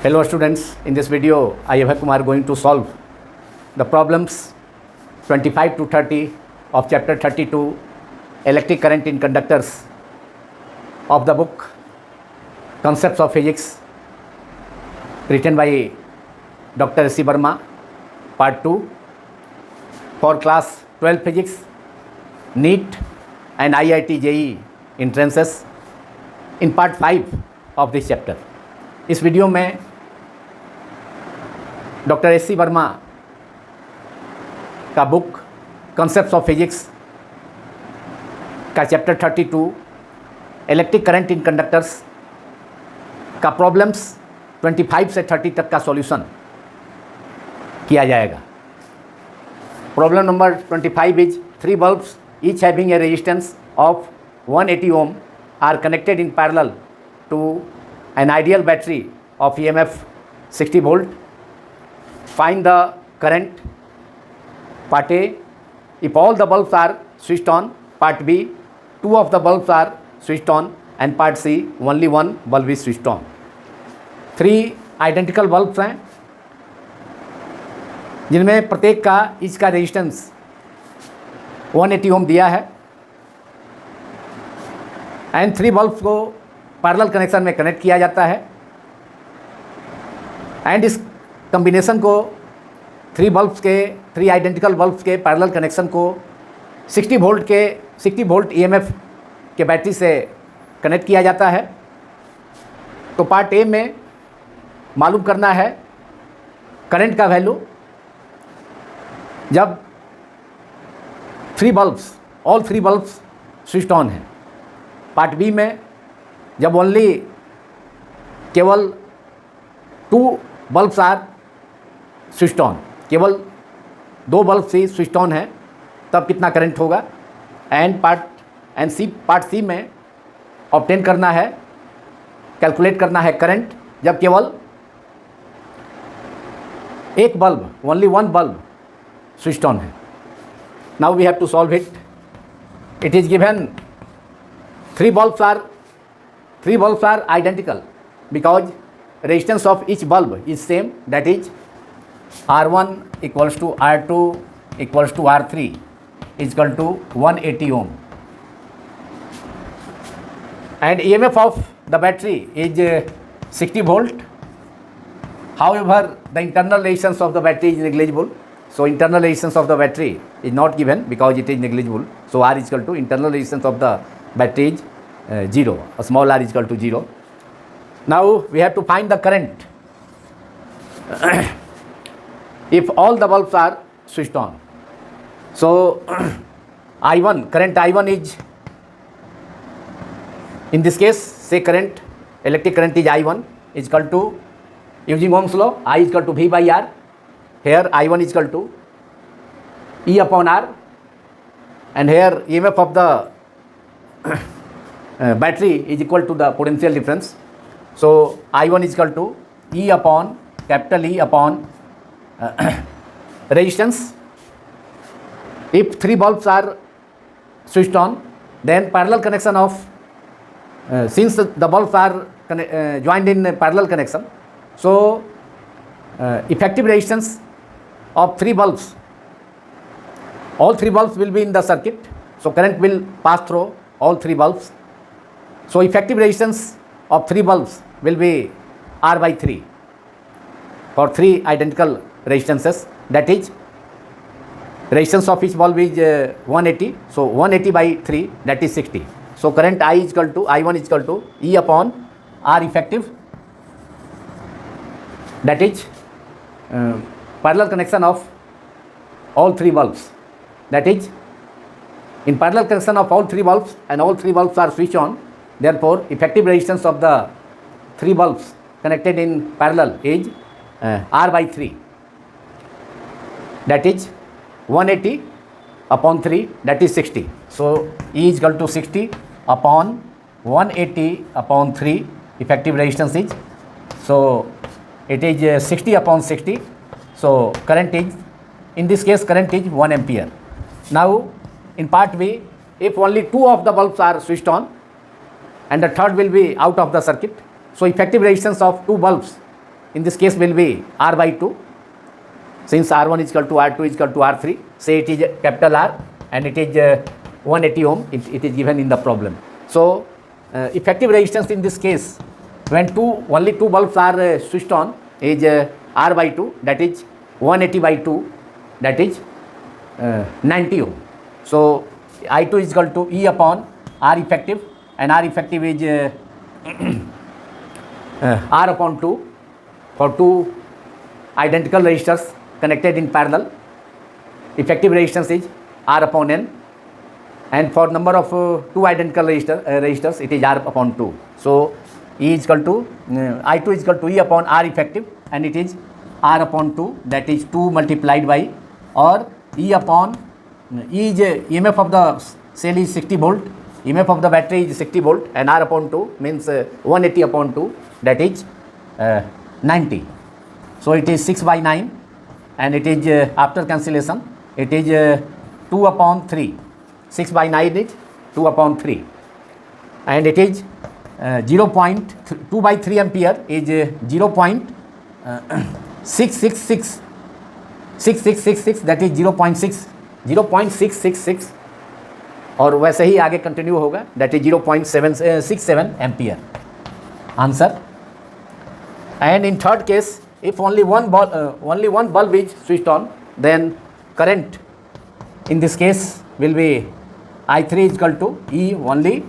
Hello students, in this video I Abhay Kumar going to solve the problems 25 to 30 of chapter 32 electric current in conductors of the book Concepts of Physics written by Dr. S.C. Verma, part 2 for class 12 physics, NEET and IIT JEE entrances in part 5 of this chapter. इस video में doctor S C Verma का book concepts of physics का chapter 32 electric current in conductors का problems 25 से 30 तक का solution किया जाएगा. Problem number 25 is 3 bulbs each having a resistance of 180 ohm are connected in parallel to an ideal battery of EMF 60 volt. Find the current. Part A, if all the bulbs are switched on. Part B, 2 of the bulbs are switched on. And part C, only 1 bulb is switched on. 3 identical bulbs हैं जिनमें प्रत्येक का each का resistance 180 ओम दिया है and 3 bulbs को parallel connection में connect किया जाता है एंड इस कॉम्बिनेशन को 3 आइडेंटिकल बल्ब्स के पैरेलल कनेक्शन को 60 वोल्ट ईएमएफ के बैटरी से कनेक्ट किया जाता है. तो पार्ट ए में मालूम करना है करंट का वैल्यू जब ऑल 3 बल्ब्स स्विच्ड ऑन हैं. पार्ट बी में जब ओनली केवल 2 बल्ब्स आर स्विच्ड ऑन, केवल 2 बल्ब से स्विच्ड ऑन है तब कितना करंट होगा. एंड पार्ट सी में ऑब्टेन करना है, कैलकुलेट करना है करंट जब केवल एक bulb, only 1 bulb switched on है. Now we have to solve it. It is given 3 bulbs are identical because resistance of each bulb is same, that is R1 equals to R2 equals to R3 is equal to 180 ohm. And EMF of the battery is 60 volt. However, the internal resistance of the battery is negligible. So internal resistance of the battery is not given because it is negligible. So R is equal to internal resistance of the battery is 0, a small r is equal to 0. Now we have to find the current if all the bulbs are switched on. So current I1 is, in this case say electric current is I1 is equal to, using Ohm's law, I is equal to V by R. Here I1 is equal to E upon R, and here EMF of the battery is equal to the potential difference. So I1 is equal to E upon capital E upon resistance. If 3 bulbs are switched on, then parallel connection of since the bulbs are joined in parallel connection, so effective resistance of 3 bulbs, all 3 bulbs will be in the circuit, so current will pass through all 3 bulbs. So effective resistance of 3 bulbs will be R by 3 for 3 identical resistances, that is resistance of each bulb is 180, so 180 by 3, that is 60. So current I1 is equal to E upon R effective, that is parallel connection of all 3 bulbs, that is in parallel connection of all 3 bulbs and all 3 bulbs are switched on. Therefore, effective resistance of the 3 bulbs connected in parallel is R by 3, that is 180 upon 3, that is 60. So E is equal to 60 upon 180 upon 3, effective resistance is, so it is 60 upon 60. So current is, in this case current is 1 ampere. Now in part B, if only 2 of the bulbs are switched on and the third will be out of the circuit, so effective resistance of 2 bulbs in this case will be R by 2. Since R1 is equal to R2 is equal to R3, say it is capital R and it is 180 ohm, it is given in the problem. So effective resistance in this case, when only two bulbs are switched on, is R by 2, that is 180 by 2, that is 90 ohm. So I2 is equal to E upon R effective, and R effective is R upon 2 for two identical resistors connected in parallel. Effective resistance is R upon N, and for number of two identical resistors it is R upon 2. So E is equal to I2 is equal to E upon R effective, and it is R upon 2, that is 2 multiplied by, or E upon E is EMF of the cell is 60 volt, EMF of the battery is 60 volt, and R upon 2 means 180 upon 2, that is 90. So it is 6 by 9, and it is after cancellation it is 2 upon 3. 6 by 9 is 2 upon 3, and it is 2 by 3 ampere is 0.666, that is 0.666, और वैसे ही आगे continue होगा, that is 0.767 ampere. Answer. And in third case, if only one bulb is switched on, then current in this case will be I3 is equal to E only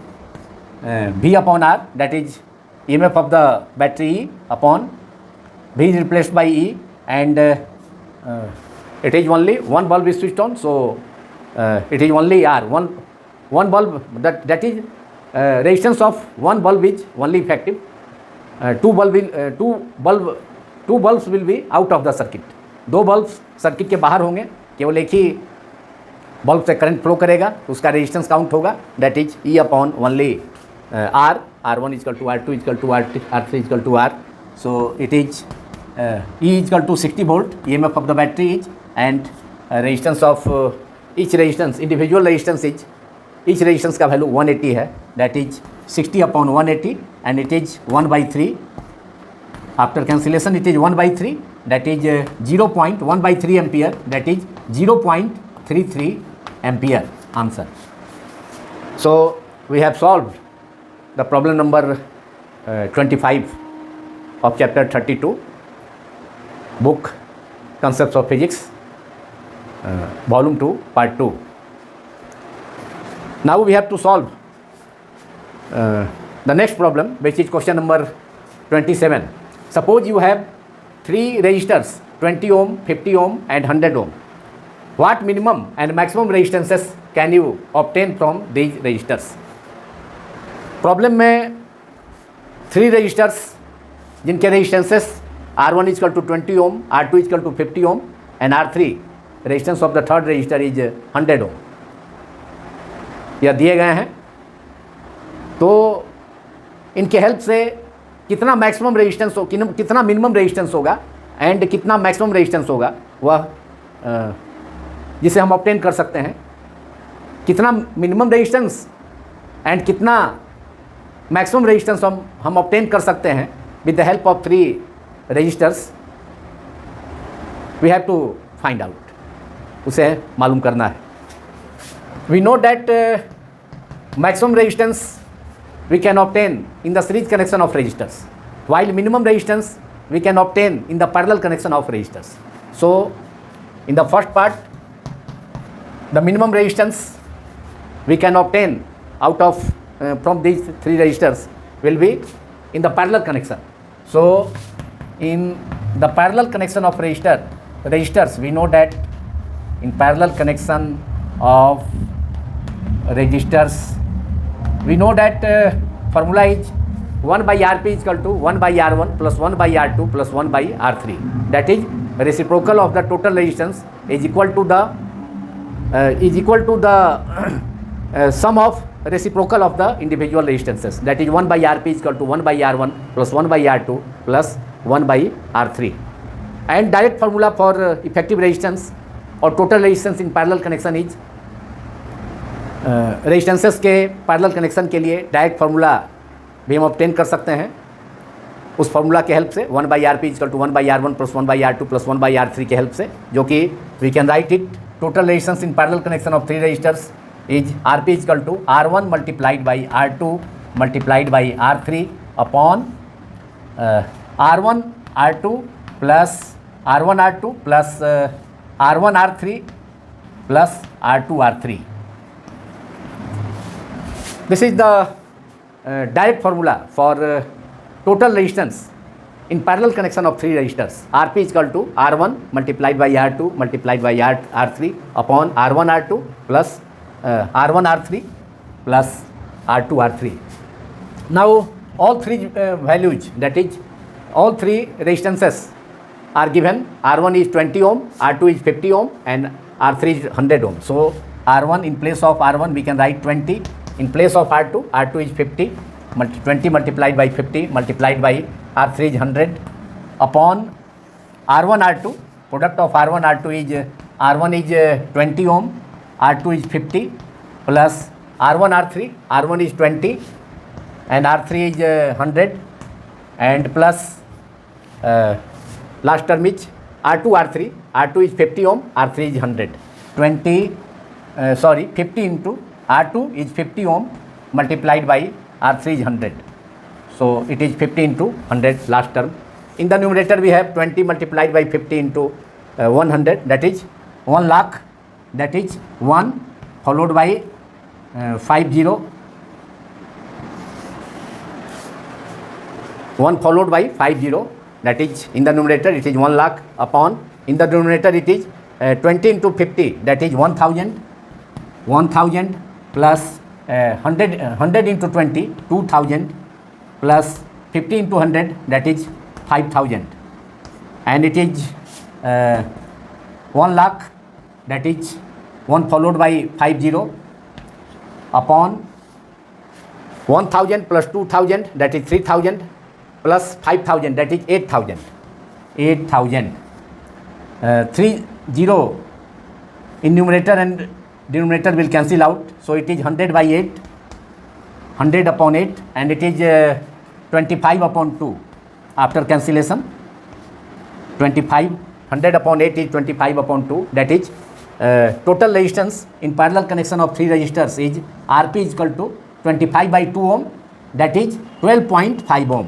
V upon R, that is EMF of the battery E upon V is replaced by E, and it is only one bulb is switched on, so it is only R. One bulb, that is resistance of one bulb is only effective. Two bulbs will be out of the circuit. दो bulbs circuit के बाहर होंगे, केवल एक ही bulb से current flow करेगा, उसका रेजिस्टेंस काउंट होगा, that is E upon only R. R1 is equal to R2 is equal to R3 is equal to R. So it is E is equal to 60 volt, EMF of the battery is, and resistance of each resistance, individual resistance is, each resistance का value 180 है, that is 60 upon 180, and it is 1 by 3. After cancellation it is 1 by 3, that is 0.1 by 3 ampere, that is 0.33 ampere. Answer. So we have solved the problem number 25 of chapter 32, book Concepts of Physics, volume 2, part 2. Now we have to solve the next problem, which is question number 27. Suppose you have three resistors, 20 ohm, 50 ohm and 100 ohm. What minimum and maximum resistances can you obtain from these resistors? Problem में three resistors जिनके resistances R1 is equal to 20 ohm, R2 is equal to 50 ohm and R3 resistance of the third resistor is 100 ohm, यह दिए गए हैं. तो इनके help से कितना मैक्सिमम रेजिस्टेंस हो, कितना मिनिमम रेजिस्टेंस होगा एंड कितना मैक्सिमम रेजिस्टेंस होगा, वह जिसे हम ऑब्टेन कर सकते हैं. कितना मिनिमम रेजिस्टेंस एंड कितना मैक्सिमम रेजिस्टेंस हम ऑब्टेन कर सकते हैं with the help of three resistors, we have to find out, उसे मालूम करना है. We know that maximum resistance we can obtain in the series connection of resistors, while minimum resistance we can obtain in the parallel connection of resistors. So in the first part, the minimum resistance we can obtain out of from these three resistors will be in the parallel connection. So in the parallel connection of resistors, we know that in parallel connection of resistors, we know that formula is 1 by Rp is equal to 1 by R1 plus 1 by R2 plus 1 by R3. That is reciprocal of the total resistance is equal to the sum of reciprocal of the individual resistances. That is 1 by Rp is equal to 1 by R1 plus 1 by R2 plus 1 by R3. And direct formula for effective resistance or total resistance in parallel connection is resistances के parallel connection के लिए direct formula भी हम obtain कर सकते हैं. उस formula के हेल्प से 1/Rp equal to 1/R1 plus 1/R2 plus 1/R3 के हेल्प से, जो कि we can write it total resistance in parallel connection of 3 resistors is Rp equal to R1 multiplied by R2 multiplied by R3 upon R1 R2 plus R1 R2 plus R1 R3 plus R2 R3. This is the direct formula for total resistance in parallel connection of 3 resistors. Rp is equal to R1 multiplied by R2 multiplied by R3 upon R1 R2 plus R1 R3 plus R2 R3. Now all three values, that is all three resistances are given. R1 is 20 ohm, R2 is 50 ohm and R3 is 100 ohm. So R1, in place of R1 we can write 20, in place of R2, R2 is 50, 20 multiplied by 50 multiplied by R3 is 100 upon R1 R2, product of R1 R2 is R1 is 20 ohm, R2 is 50 plus R1 R3, R1 is 20 and R3 is 100 and plus last term is R2 R3, R2 is 50 ohm, R3 is 100, 50 into R2 is 50 ohm multiplied by R3 is 100. So it is 50 into 100 last term. In the numerator we have 20 multiplied by 50 into 100, that is 1 lakh, that is 1 followed by 50, 1 followed by 50, that is in the numerator it is 1 lakh upon, in the denominator it is 20 into 50, that is 1000, 1000 plus 100 into 20, 2000 plus 50 into 100, that is 5000 and it is 1 lakh, that is 1 followed by 50 upon 1000 plus 2000, that is 3000 plus 5000, that is 8000, 30 in numerator and denominator will cancel out, so it is 100 by 8, 100 upon 8 and it is 25 upon 2 after cancellation. 25, 100 upon 8 is 25 upon 2, that is total resistance in parallel connection of 3 resistors is Rp is equal to 25 by 2 ohm, that is 12.5 ohm.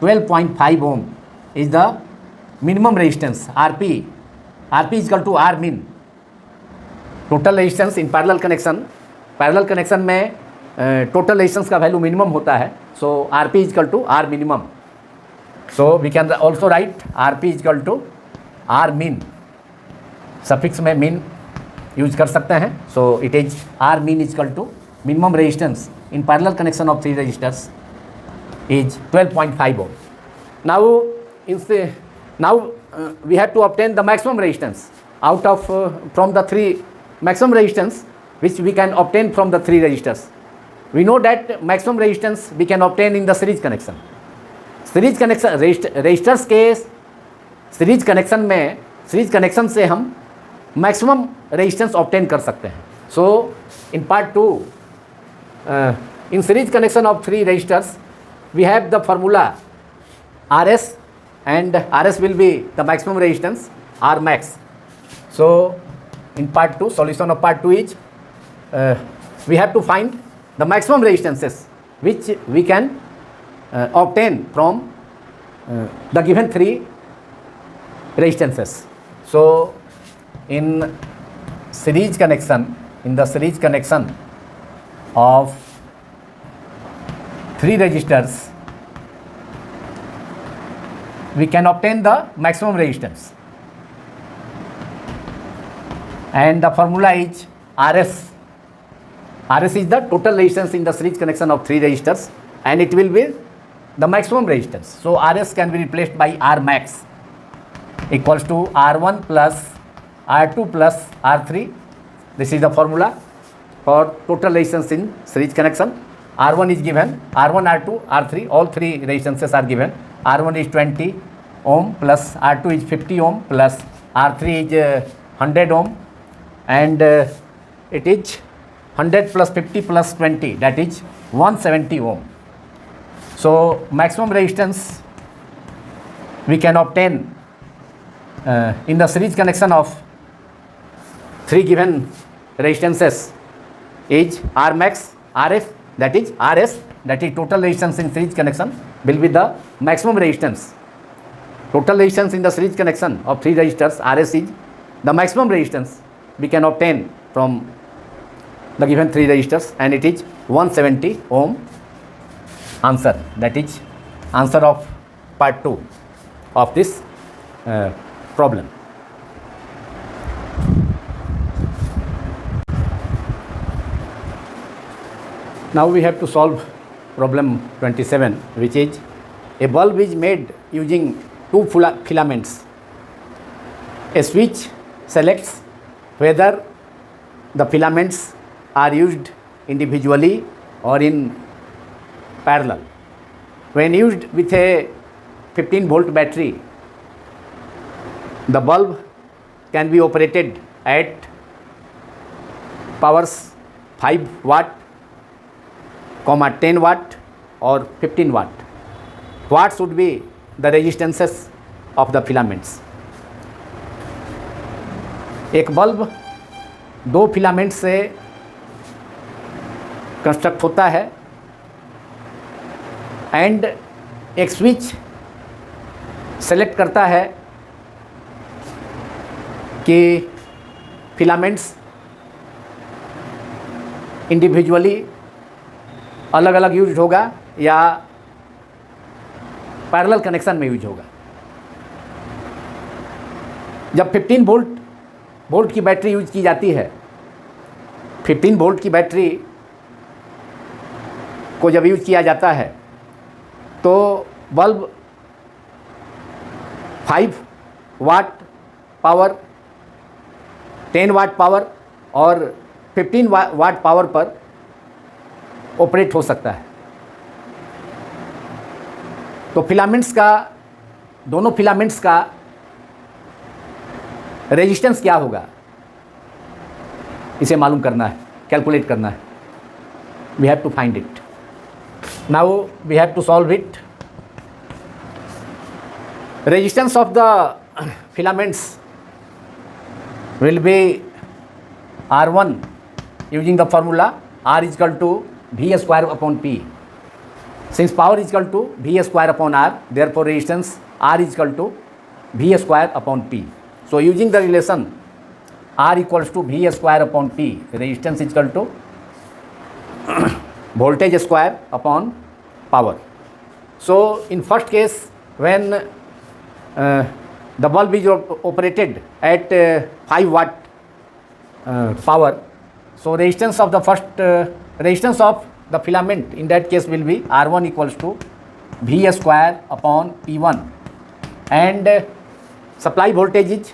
12.5 ohm is the minimum resistance. Rp is equal to R min. Total resistance in parallel connection में total resistance का value minimum होता है. So Rp is equal to R minimum. So we can also write Rp is equal to R min. Suffix में min use कर सकते हैं. So it is R min is equal to minimum resistance in parallel connection of 3 resistors is 12.5 ohm. Now we have to obtain the maximum resistance out of from the 3 maximum resistance which we can obtain from the 3 resistors. We know that maximum resistance we can obtain in the series connection. Series connection resistors के series connection से हम maximum resistance obtain कर सकते हैं. So in part 2 in series connection of 3 resistors we have the formula RS and RS will be the maximum resistance R max. So in part 2, solution of part 2 is we have to find the maximum resistances which we can obtain from the given 3 resistances. So in the series connection of 3 resistors we can obtain the maximum resistance and the formula is RS. RS is the total resistance in the series connection of 3 resistors and it will be the maximum resistance. So RS can be replaced by R max equals to R1 plus R2 plus R3. This is the formula for total resistance in series connection. R1 is given, R1, R2, R3, all 3 resistances are given. R1 is 20 ohm plus R2 is 50 ohm plus R3 is 100 ohm and it is 100 plus 50 plus 20, that is 170 ohm. So maximum resistance we can obtain in the series connection of three given resistances is R max, RF, that is RS, that is total resistance in series connection, will be the maximum resistance. Total resistance in the series connection of three resistors, RS is the maximum resistance we can obtain from the given three resistors, and it is 170 ohm. Answer, that is answer of part 2 of this problem. Now we have to solve problem 27, which is a bulb is made using two filaments. A switch selects whether the filaments are used individually or in parallel. When used with a 15-volt battery, the bulb can be operated at powers 5 watt, 10 watt or 15 watt. What should be the resistances of the filaments? एक bulb दो filament से construct होता है and एक switch select करता है कि filaments individually अलग अलग यूज होगा या पैरेलल कनेक्शन में यूज होगा. जब 15 वोल्ट की बैटरी यूज की जाती है, 15 वोल्ट की बैटरी को जब यूज किया जाता है तो bulb 5 watt power, 10 watt power और 15 वाट पावर पर ऑपरेट हो सकता है. तो फिलामेंट्स का, दोनों फिलामेंट्स का रेजिस्टेंस क्या होगा, इसे मालूम करना है, कैलकुलेट करना है. We have to find it. Now we have to solve it. Resistance of the filaments will be R1 using the formula R is equal to V square upon P. Since power is equal to V square upon R, therefore resistance R is equal to V square upon P. So using the relation R equals to V square upon P, resistance is equal to voltage square upon power. So in first case, when the bulb is operated at 5 watt power, so resistance of the first resistance of the filament in that case will be R1 equals to V square upon P1, and supply voltage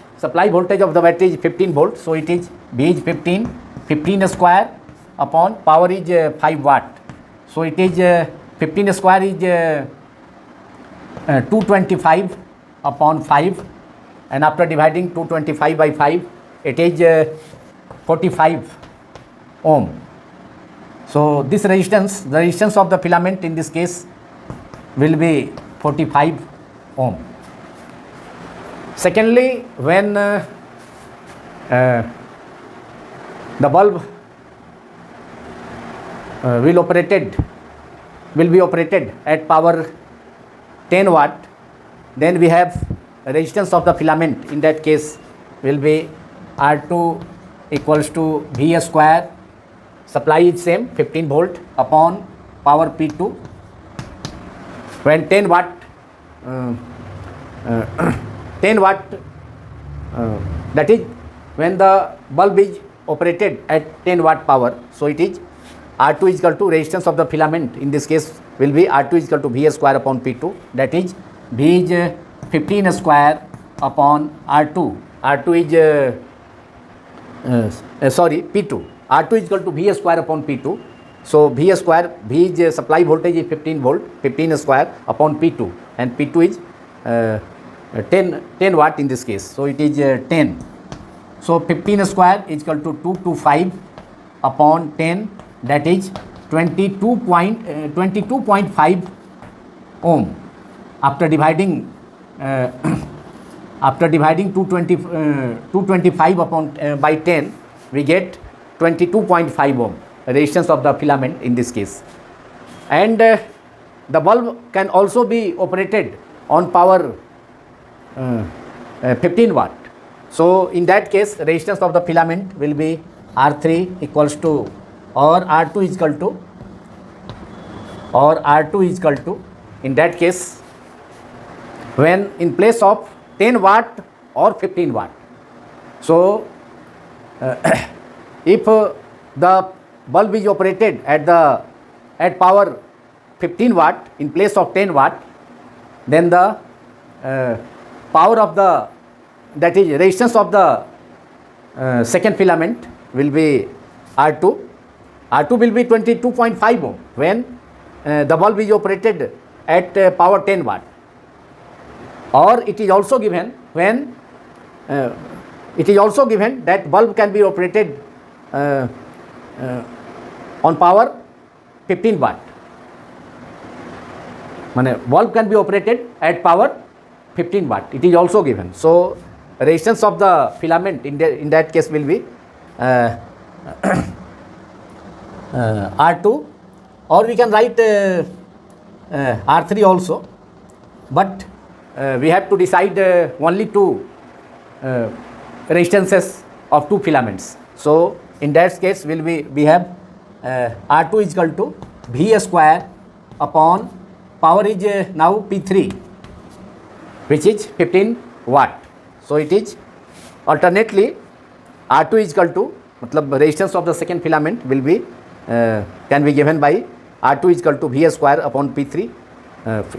of the battery is 15 volts, so it is V is 15 square upon power is 5 watt, so it is 15 square is 225 upon 5, and after dividing 225 by 5 it is 45 ohm. So this resistance, the resistance of the filament in this case will be 45 ohm. Secondly, when the bulb will be operated at power 10 watt, then we have resistance of the filament in that case will be R2 equals to V square, supply is same 15 volt upon power P2. When 10 watt that is when the bulb is operated at 10 watt power, so it is R2 is equal to resistance of the filament in this case will be R2 is equal to V square upon P2, that is V is 15 square upon R2. R2 is P2. R2 is equal to V square upon P2. So V square, V is supply voltage is 15 volt, 15 square upon P2, and P2 is 10 watt in this case. So it is 10. So 15 square is equal to 225 upon 10, that is 22.5 ohm. After dividing uh, after dividing 225 upon by 10, we get 22.5 ohm resistance of the filament in this case. And the bulb can also be operated on power 15 watt. So in that case, resistance of the filament will be R3 equals to, or R2 is equal to, in that case, when in place of 10 watt or 15 watt. So if the bulb is operated at power 15 watt in place of 10 watt, then the power of the, that is resistance of the second filament will be R2. R2 will be 22.5 ohm when the bulb is operated at power 10 watt. Or it is also given when that bulb can be operated on power 15 watt. Bulb can be operated at power 15 watt. It is also given. So resistance of the filament in that case will be R2, or we can write R3 also, but we have to decide only two resistances of two filaments. So in that case we have R2 is equal to V square upon power is now P3, which is 15 watt. So it is alternately R2 is equal to, resistance of the second filament will be can be given by R2 is equal to V square upon P3.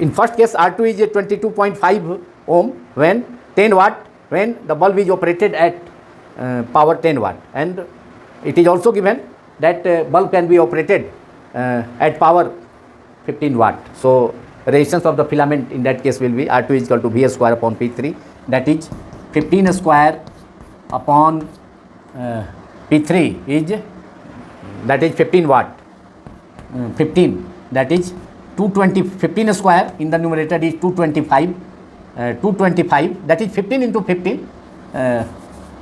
In first case, R2 is 22.5 ohm when 10 watt, when the bulb is operated at power 10 watt, and it is also given that bulb can be operated at power 15 watt. So resistance of the filament in that case will be R2 is equal to V square upon P3, that is 15 square upon P3 is, that is 15 watt, 15, that is 220, 15 square in the numerator is 225, 225, that is 15 into 15,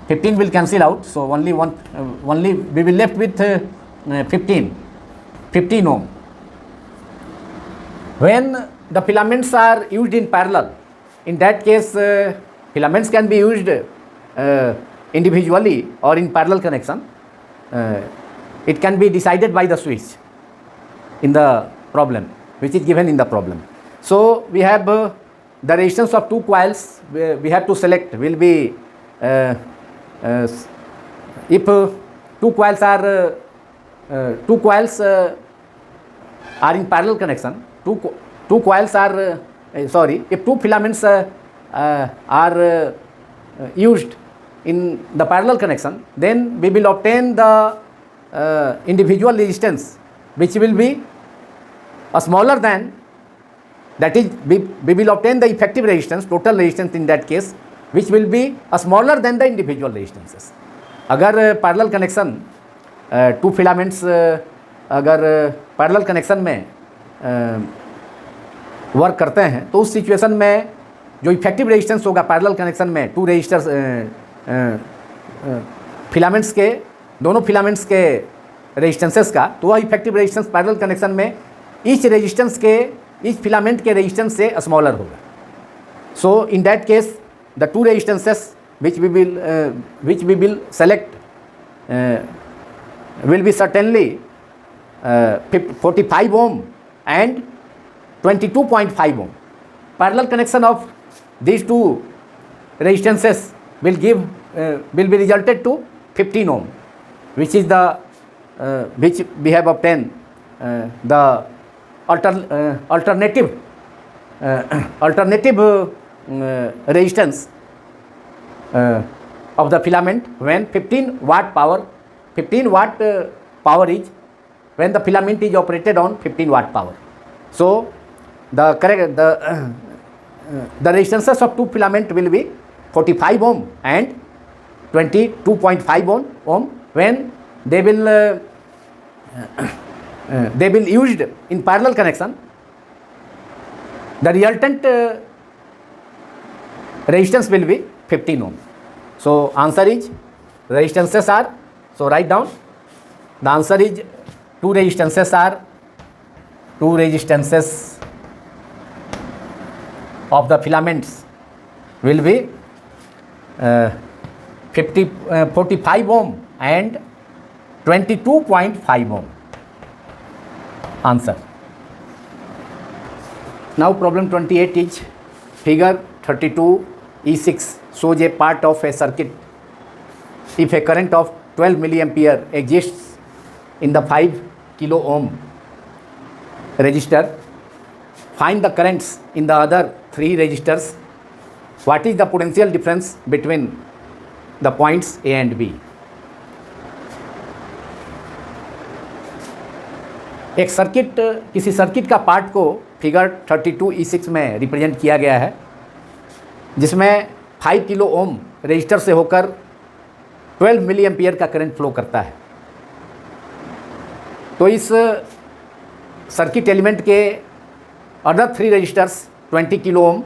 15 will cancel out, so only we will left with 15 ohm. When the filaments are used in parallel, in that case filaments can be used individually or in parallel connection. It can be decided by the switch in the problem, which is given in the problem. So we have the resistance of two coils, we have to select will be if two coils are in parallel connection, two coils are if two filaments are used in the parallel connection, then we will obtain the individual resistance, which will be a smaller than, that is we will obtain the effective resistance, total resistance in that case, which will be a smaller than the individual resistances. अगर parallel connection two filaments अगर parallel connection में work करते हैं, तो उस situation में जो effective resistance होगा पैरेलल कनेक्शन में टू रेजिस्टर्स फिलामेंट्स के, दोनों फिलामेंट्स के रेजिस्टेंसेस का, तो वह इफेक्टिव रेजिस्टेंस पैरेलल कनेक्शन में ईच फिलामेंट के रेजिस्टेंस से स्मॉलर होगा. So in that case the two resistances which we will select will be certainly 45 ohm and 22.5 ohm. Parallel connection of these two resistances will be resulted to 15 ohm, which is the which we have obtained the alternative resistance of the filament when 15 watt power is, when the filament is operated on 15 watt power. So the resistances of two filament will be 45 ohm and 22.5 ohm when they will used in parallel connection. The resultant resistance will be 15 ohm. So answer is resistances are, so write down, the answer is two resistances of the filaments will be 45 ohm and 22.5 ohm. Answer. Now problem 28 is figure 32E6 shows a part of a circuit. If a current of 12 milliampere exists in the 5 kilo ohm resistor, find the currents in the other 3 resistors. What is the potential difference between the points A and B? एक circuit, किसी circuit का part को figure 32E6 में represent किया गया है, जिसमें 5 kilo ohm resistor से होकर 12 मिली एम्पियर का करंट फ्लो करता है। तो इस सर्किट एलिमेंट के other 3 resistors 20 kilo ohm,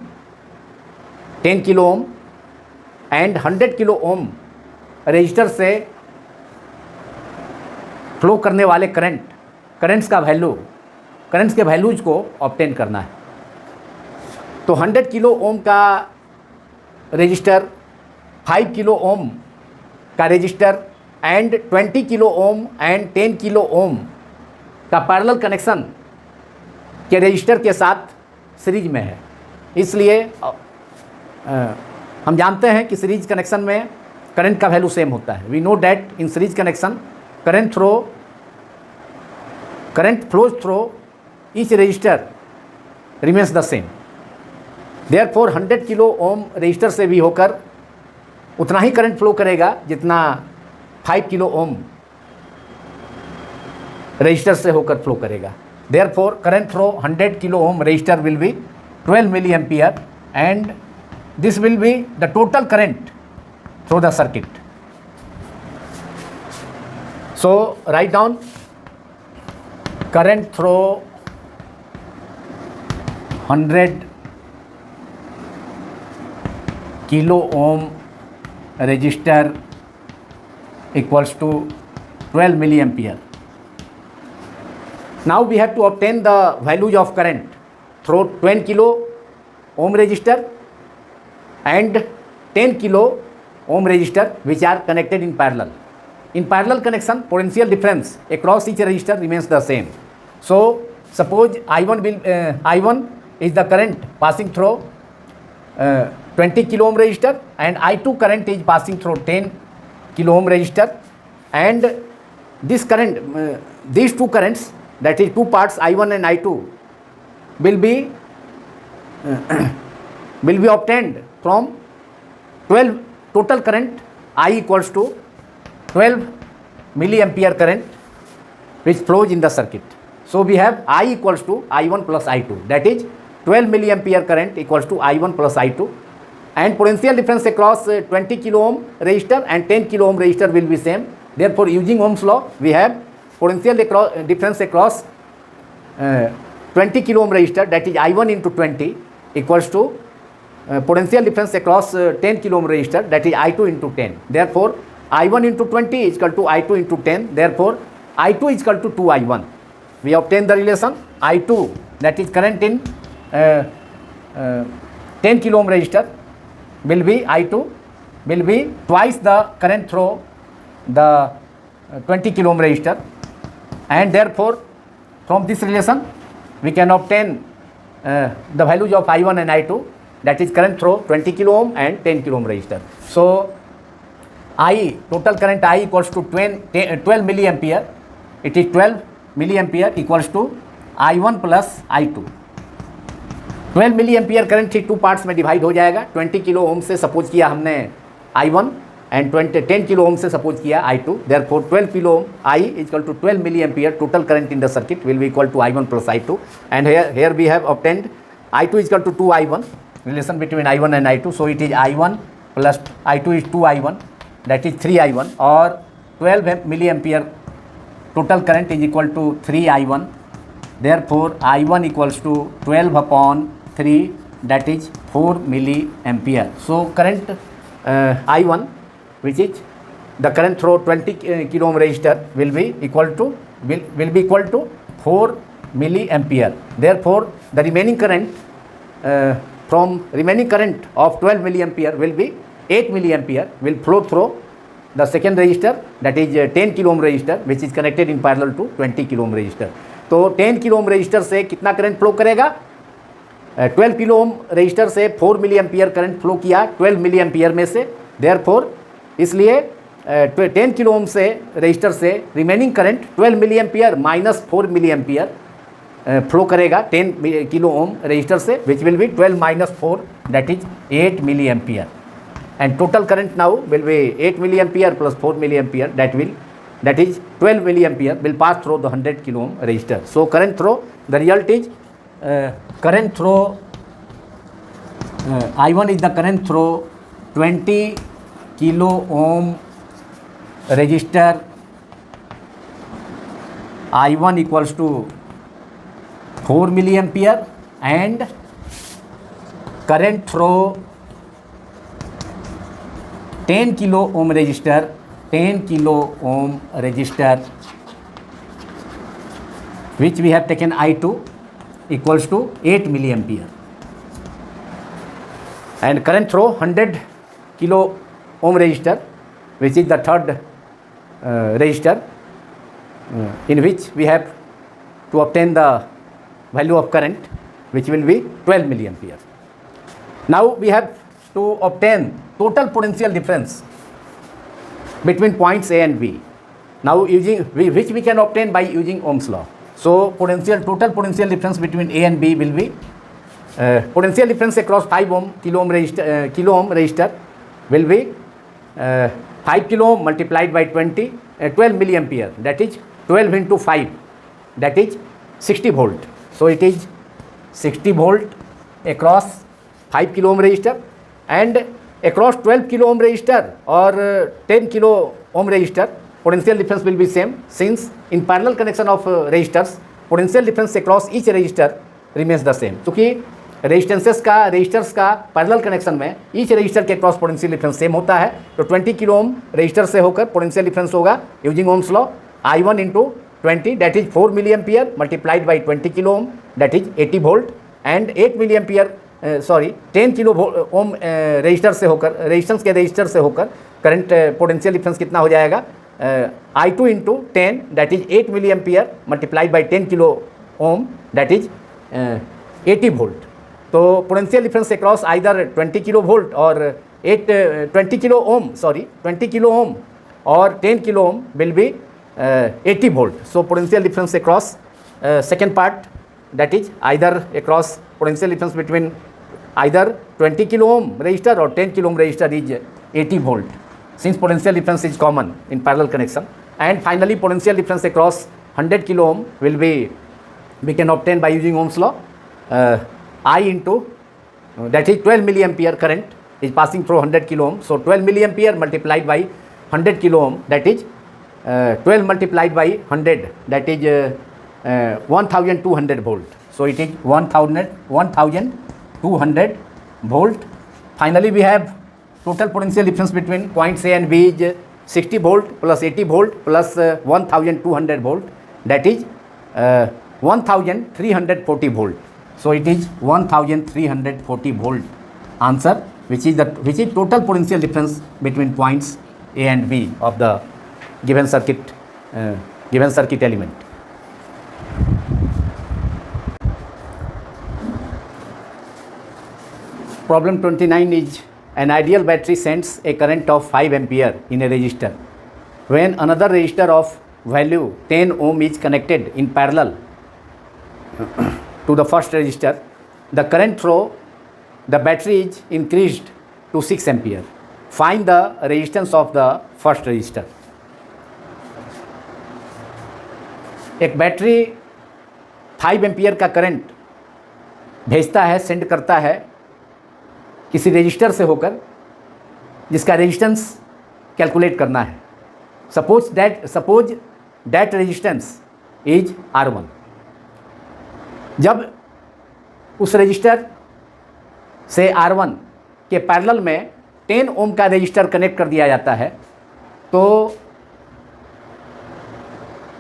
10 kilo ohm and 100 kilo ohm resistor से फ्लो करने वाले करंट्स के वैल्यूज को ऑब्टेन करना है। तो 100 किलो ओम का रजिस्टर, 5 किलो ओम का register and 20 kilo ohm and 10 kilo ओम का पैरेलल कनेक्शन के रजिस्टर के साथ सीरीज में है। इसलिए हम जानते हैं कि सीरीज कनेक्शन में करंट का वैल्यू सेम होता है। We know that in series connection current flows through each resistor remains the same. Therefore 100 kilo ohm resistor से भी होकर उतना ही करंट फ्लो करेगा जितना 5 किलो ओम रजिस्टर से होकर फ्लो करेगा। Therefore current through 100 kilo ohm register will be 12 milli ampere and this will be the total current through the circuit. So write down current through 100 kilo ohm resistor equals to 12 milliampere. Now we have to obtain the values of current through 20 kilo ohm resistor and 10 kilo ohm resistor which are connected in parallel. In parallel connection, potential difference across each resistor remains the same. So suppose I1 is the current passing through 20 kilo ohm resistor and I2 current is passing through 10 kilo ohm resistor, and this current, these two currents, that is two parts I1 and I2 will be obtained from 12 total current I equals to 12 milliampere current which flows in the circuit. So we have I equals to I1 plus I2, that is 12 milliampere current equals to I1 plus I2, and potential difference across 20 kilo ohm resistor and 10 kilo ohm resistor will be same. Therefore using Ohm's law we have potential difference across 20 kilo ohm resistor, that is I1 into 20 equals to potential difference across 10 kilo ohm resistor, that is I2 into 10. Therefore I1 into 20 is equal to I2 into 10. Therefore I2 is equal to 2I1. We obtain the relation I2, that is current in 10 kilo ohm resistor, will be I2 will be twice the current through the 20 kilo ohm resistor, and therefore from this relation we can obtain the values of I1 and I2, that is current through 20 kilo ohm and 10 kilo ohm resistor. So total current I equals to 12 milliampere. It is 12 milliampere equals to I1 plus I2. 12 milliampere current he two parts में divide हो जाएगा। 20 kilo ohm से suppose किया हमने I1 and 10 kilo ओम से suppose किया I2. Therefore 12 kilo ohm I is equal to 12 milliampere total current in the circuit will be equal to I1 plus I2, and here we have obtained I2 is equal to 2I1, relation between I1 and I2. So it is I1 plus I2 is 2I1, that is 3I1, or 12 milliampere total current is equal to 3I1. Therefore I1 equals to 12 upon 3 that is 4 milliampere. So current I1, which is the current through 20 kilo ohm resistor, will be equal to 4 milliampere. Therefore, the remaining current from remaining current of 12 milliampere will be 8 milliampere will flow through the second resistor, that is 10 kilo ohm resistor, which is connected in parallel to 20 kilo ohm resistor. तो 10 kilo ohm resistor से कितना current flow करेगा? 12 kilo ohm resistor से 4 milli ampere current flow किया 12 milli ampere में से, therefore इसलिए 10 kilo ओम से रजिस्टर से remaining current 12 milli ampere minus 4 milli ampere flow करेगा 10 किलो ओम रजिस्टर से, which will be 12 minus 4, that is 8 milli ampere, and total current now will be 8 milli ampere plus 4 milli ampere, that is 12 milliampere will pass through the 100 kilo ohm resistor. So current through, the result is current through I1 is the current through 20 kilo ohm resistor. I1 equals to 4 milliampere, and current through 10 kilo ohm resistor, 10 kilo ohm resistor, which we have taken I2 equals to 8 milliampere, and current through 100 kilo ohm resistor, which is the third resistor, in which we have to obtain the value of current, which will be 12 milliampere. Now we have to obtain total potential difference between points A and B. Now which we can obtain by using Ohm's law. So total potential difference between A and B will be potential difference across 5 ohm kilo ohm resistor will be 5 kilo ohm multiplied by 12 milliampere, that is 12 into 5, that is 60 volt. So it is 60 volt across 5 kilo ohm resistor, and across 12 kilo ohm resistor or 10 kilo ohm resistor, potential difference will be same, since in parallel connection of resistors, potential difference across each resistor remains the same. क्योंकि resistors का parallel connection में each resistor के cross potential difference same होता है, तो 20 kilo ohm resistor से होकर potential difference होगा using Ohm's law I1 into 20, that is 4 milli ampere multiplied by 20 kilo ohm, that is 80 volt, and 8 milli ampere 10 kilo ohm resistor से होकर register से होकर करंट पोटेंशियल डिफरेंस कितना हो जाएगा? I2 into 10, that is 8 milli ampere multiplied by 10 kilo ohm, that is 80 volt. तो potential difference across either 20 kilo volt और 20 kilo ohm और 10 kilo ohm will be 80 volt. So potential difference across second part, that is either across potential difference between either 20 kilo ohm resistor और 10 kilo ohm resistor is 80 volt, since potential difference is common in parallel connection. And finally potential difference across 100 kilo ohm will be, we can obtain by using Ohm's law, I into that is 12 milliampere current is passing through 100 kilo ohm. So 12 milliampere multiplied by 100 kilo ohm, that is 12 multiplied by 100, that is 1200 volt. So it is 1200 volt. Finally we have total potential difference between points A and B is 60 volt plus 80 volt plus 1200 volt, that is 1340 volt. So it is 1340 volt answer, which is total potential difference between points A and B of the given circuit element. Problem 29 is, an ideal battery sends a current of 5 ampere in a resistor. When another resistor of value 10 ohm is connected in parallel to the first resistor, the current through the battery is increased to 6 ampere. Find the resistance of the first resistor. एक battery 5 ampere का current भेजता है, send करता है किसी register से होकर, जिसका रेजिस्टेंस कैलकुलेट करना है. Suppose that resistance is R1. जब उस रजिस्टर से R1 के पैरेलल में 10 ओम का रजिस्टर कनेक्ट कर दिया जाता है, तो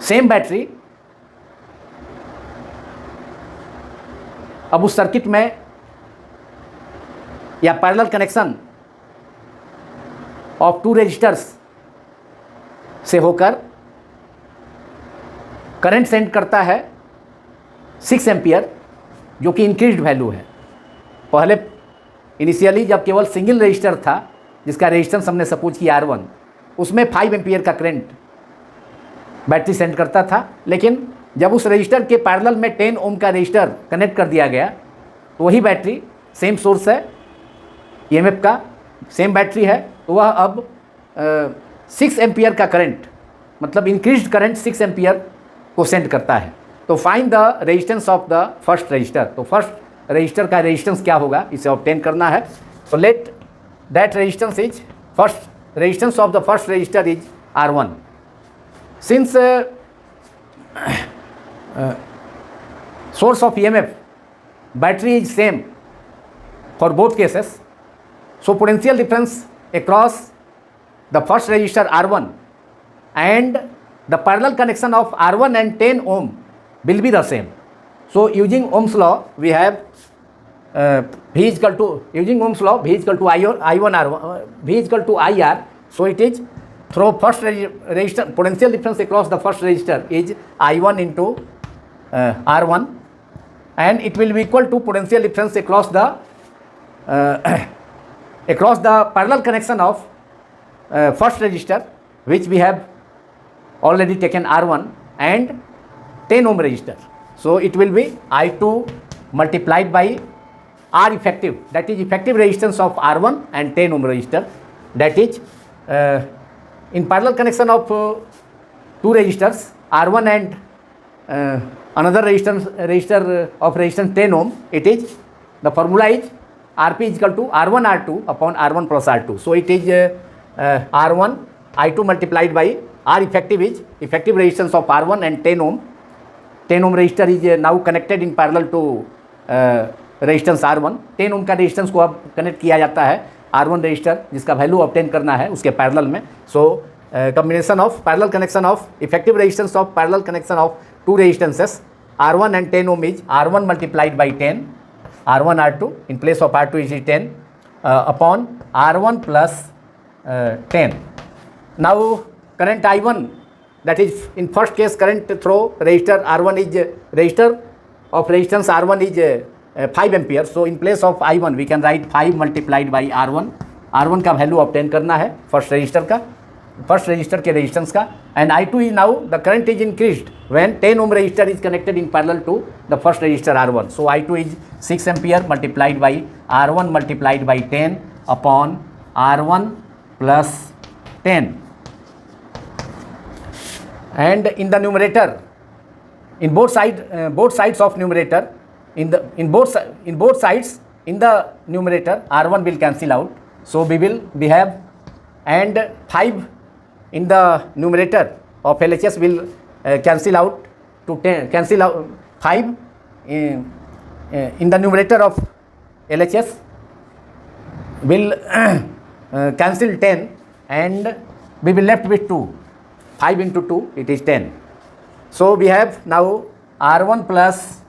सेम बैटरी अब उस सर्किट में या पैरेलल कनेक्शन ऑफ 2 रजिस्टर्स से होकर करंट सेंड करता है 6 एम्पियर, जो कि इंक्रीज्ड वैल्यू है। पहले इनिशियली जब केवल सिंगल रजिस्टर था जिसका रेजिस्टेंस हमने सपोज किया R1, उसमें 5 एम्पियर का करंट बैटरी सेंड करता था, लेकिन जब उस रजिस्टर के पैरेलल में 10 ओम का रजिस्टर कनेक्ट कर दिया गया तो वही बैटरी, सेम सोर्स है ईएमएफ का, सेम बैटरी है, तो वह अब 6 एम्पियर का करंट, मतलब इंक्रीज्ड करंट 6 एम्पियर को सेंड करता है। तो find the resistance of the first resistor. तो फर्स्ट रजिस्टर का रेजिस्टेंस क्या होगा, इसे ऑब्टेन करना है। तो let that resistance is, first resistance of the first resistor is R1। Since source of EMF battery is same for both cases, so potential difference across the first resistor R1 and the parallel connection of R1 and 10 ohm will be the same. So using Ohm's law we have V is equal to, using Ohm's law V is equal to I1 R1, V is equal to IR, so it is through first resistor, potential difference across the first resistor is I1 into R1, and it will be equal to potential difference across the parallel connection of first resistor, which we have already taken R1, and 10 ohm resistor. So it will be I2 multiplied by R effective, that is effective resistance of R1 and 10 ohm resistor, that is in parallel connection of 2 resistors R1 and another resistor of resistance 10 ohm, it is, the formula is Rp is equal to R1 R2 upon R1 plus R2. So it is R1 I2 multiplied by R effective is effective resistance of R1 and 10 ohm. 10 ohm resistor is now connected in parallel to resistance R1. 10 ohm का resistance को अब connect किया जाता है R1 register, जिसका value obtain करना है उसके पैरेलल में. So combination of parallel connection of effective resistance of parallel connection of two resistances R1 and 10 ohm is R1 multiplied by 10, R1 R2 in place of R2 is 10 upon R1 plus 10. Now current I1, that is in first case current through resistor R1 is resistor of resistance R1 is 5 ampere. So in place of I1 we can write 5 multiplied by R1. R1 का value obtain करना है first resistor का, first resistor के resistance का. And I2 is now the current is increased when 10 ohm resistor is connected in parallel to the first resistor R1. So I2 is 6 ampere multiplied by R1 multiplied by 10 upon R1 plus 10. And in the numerator, in both sides of numerator, in both sides in the numerator R1 will cancel out. So we have, and 5 in the numerator of LHS will cancel out to 10, cancel out 5 in the numerator of LHS will cancel 10, and we will left with 2. 5 into 2 it is 10. So we have now R1 plus,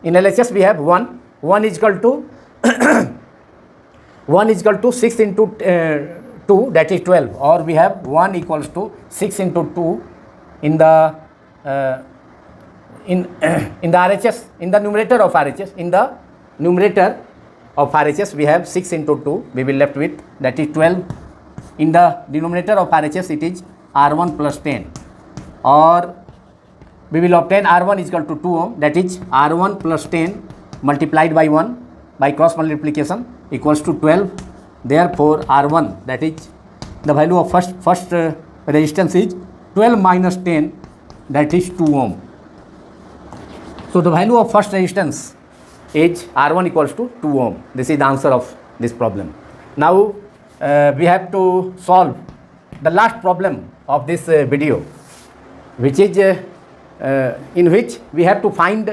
in LHS we have 1 is equal to 1 is equal to 6 into 2, that is 12, or we have 1 equals to 6 into 2 in the in the RHS, in the numerator of RHS, in the numerator of RHS we have 6 into 2, we will left with, that is 12. In the denominator of RHS it is R1 plus 10, or we will obtain R1 is equal to 2 ohm, that is R1 plus 10 multiplied by 1 by cross multiplication equals to 12. Therefore R1, that is the value of first resistance is 12 minus 10, that is 2 ohm. So the value of first resistance is R1 equals to 2 ohm. This is the answer of this problem. Now we have to solve the last problem of this video, which is in which we have to find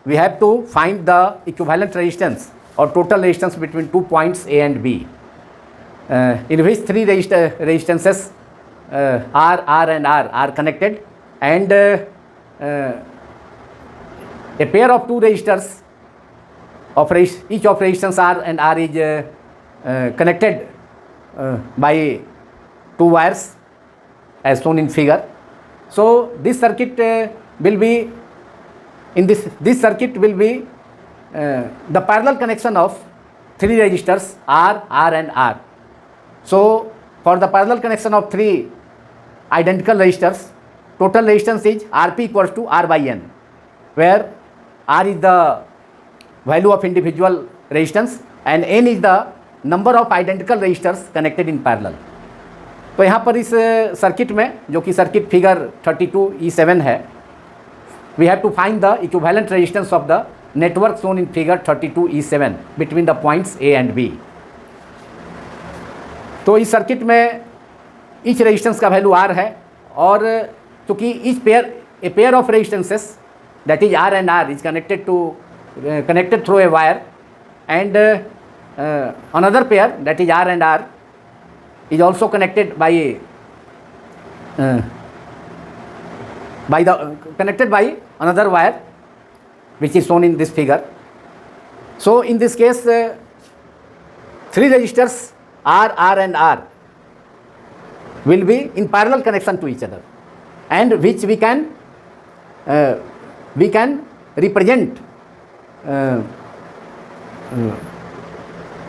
the equivalent resistance or total resistance between 2 points A and B, in which three resistances R and R are connected, and a pair of two resistors of each of resistance R and R is connected by two wires as shown in figure. So this circuit will be, in this circuit will be the parallel connection of three resistors R and R. So for the parallel connection of three identical resistors, total resistance is Rp equals to R by N, where R is the value of individual resistance and N is the number of identical resistors connected in parallel. तो यहाँ पर इस circuit में, जो कि circuit figure 32E7 है, we have to find the equivalent resistance of the network shown in figure 32E7 between the points A and B. तो इस सर्किट में ईच रेजिस्टेंस का वैल्यू R है, और चूँकि each pair of resistances that is R and R is connected through a wire, and another pair, that is R and R, is also connected by another wire, which is shown in this figure. So in this case, three resistors R and R will be in parallel connection to each other, and which we can represent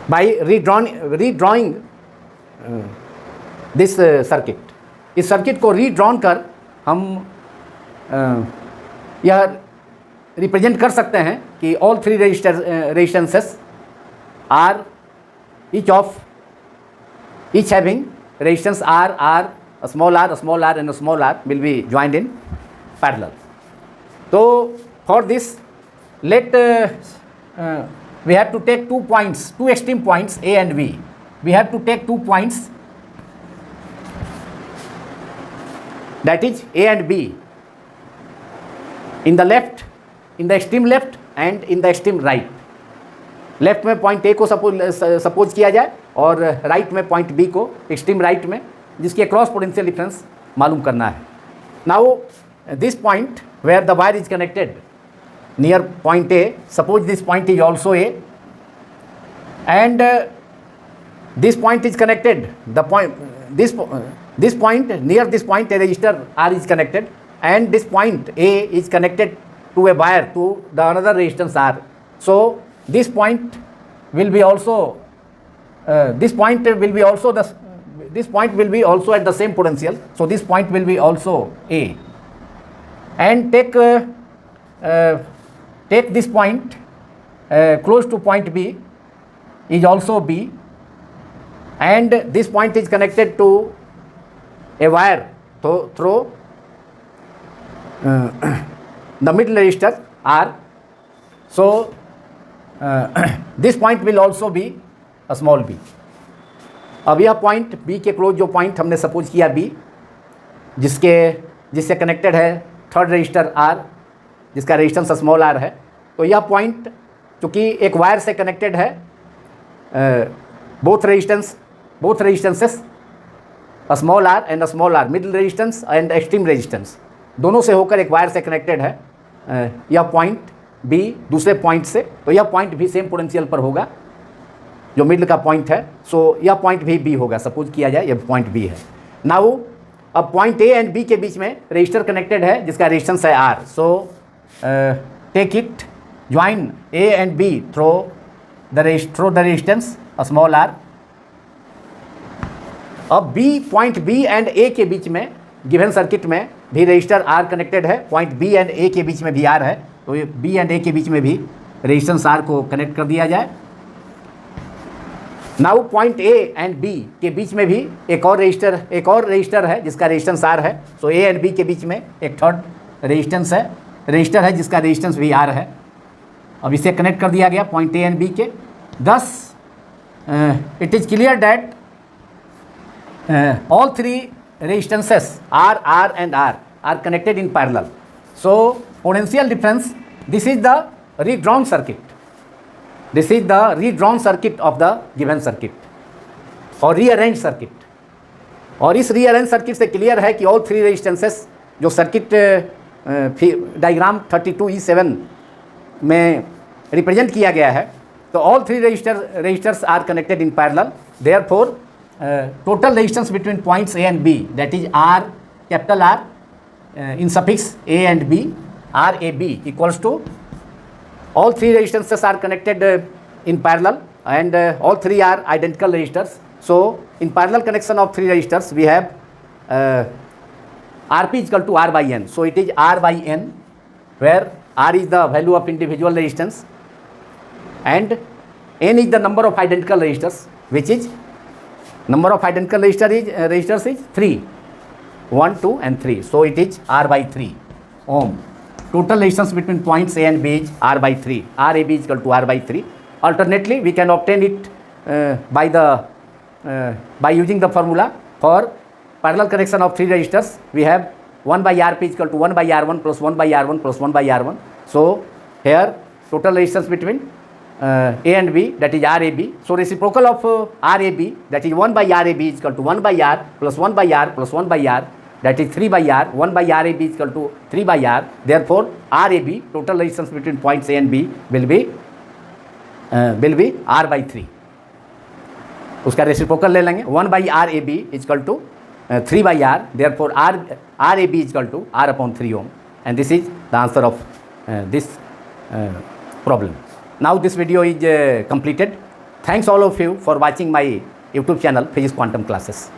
by redrawing this circuit. इस circuit को redrawn कर हम यह represent कर सकते हैं कि all three resistances are each having resistance R, small r and small r will be joined in parallel. So for this, let we have to take two extreme points A and B. We have to take 2 points, that is A and B, in the extreme left and in the extreme right. Left में point A को suppose किया जाए और right में point B को extreme right में, जिसकी cross potential difference मालूम करना है. Now this point where the wire is connected near point A, suppose this point is also A, and this point is connected, this point, near this point a resistor R is connected, and this point A is connected to a wire to the another resistance R. So this point will be also this point will be also at the same potential. So this point will be also A, and take this point close to point B is also B, and this point is connected to a wire through the middle resistor R. So this point will also be a small b. अब यह point B के close जो point हमने suppose किया B, जिससे connected है third register R, जिसका resistance small r है. तो यह पॉइंट चूँकि एक वायर से कनेक्टेड है, both resistances small r and small r, middle resistance and extreme resistance, दोनों से होकर एक वायर से कनेक्टेड है यह पॉइंट B दूसरे पॉइंट से. तो यह पॉइंट भी सेम पोटेंशियल पर होगा जो मिडिल का पॉइंट है. सो यह पॉइंट भी B होगा, सपोज किया जाए यह पॉइंट B है. नाउ अब पॉइंट A एंड B के बीच में रजिस्टर कनेक्टेड है जिसका रेजिस्टेंस है R. So take it, join A and B through the resistance small r. अब पॉइंट B एंड A के बीच में गिवन सर्किट में भी रजिस्टर R कनेक्टेड है, पॉइंट B एंड A के बीच में भी R है. तो ये B एंड A के बीच में भी रेजिस्टेंस R को कनेक्ट कर दिया जाए. Now point A and B के बीच में भी एक और रजिस्टर है जिसका रेजिस्टेंस R है. सो A एंड B के बीच में एक थर्ड रजिस्टर है जिसका रेजिस्टेंस भी R है. अब इसे कनेक्ट कर दिया गया पॉइंट A एंड B के. Thus it is clear that all three resistances R and R are connected in parallel. So potential difference, this is the redrawn circuit. This is the redrawn circuit of the given circuit और rearrange circuit. और इस rearrange circuit से clear है कि all three resistances जो circuit diagram 32E7 में represent किया गया है, तो all three resistors are connected in parallel, therefore total resistance between points A and B, that is R, capital R in suffix A and B, R A B equals to all three resistances are connected in parallel and all three are identical resistors. So in parallel connection of three resistors we have Rp is equal to R by N. So it is R by N, where R is the value of individual resistance and N is the number of identical resistors, which is number of identical resistors is 3, 1, 2 and 3. So it is R by 3 ohm. Total resistance between points A and B is R by 3. RAB is equal to R by 3. Alternately, we can obtain it by using the formula for parallel connection of three resistors. We have 1 by Rp is equal to 1 by R1 plus 1 by R1 plus 1 by R1. So here total resistance between A and B, that is RAB. So reciprocal of RAB, that is 1 by RAB is equal to 1 by R plus 1 by R plus 1 by R. That is 3 by R. 1 by RAB is equal to 3 by R. Therefore, RAB, total resistance between points A and B, will be R by 3. उसका reciprocal ले लेंगे, 1 by RAB is equal to 3 by R. Therefore, RAB is equal to R upon 3 ohm. And this is the answer of this problem. Now this video is completed. Thanks all of you for watching my YouTube channel, Physics Quantum Classes.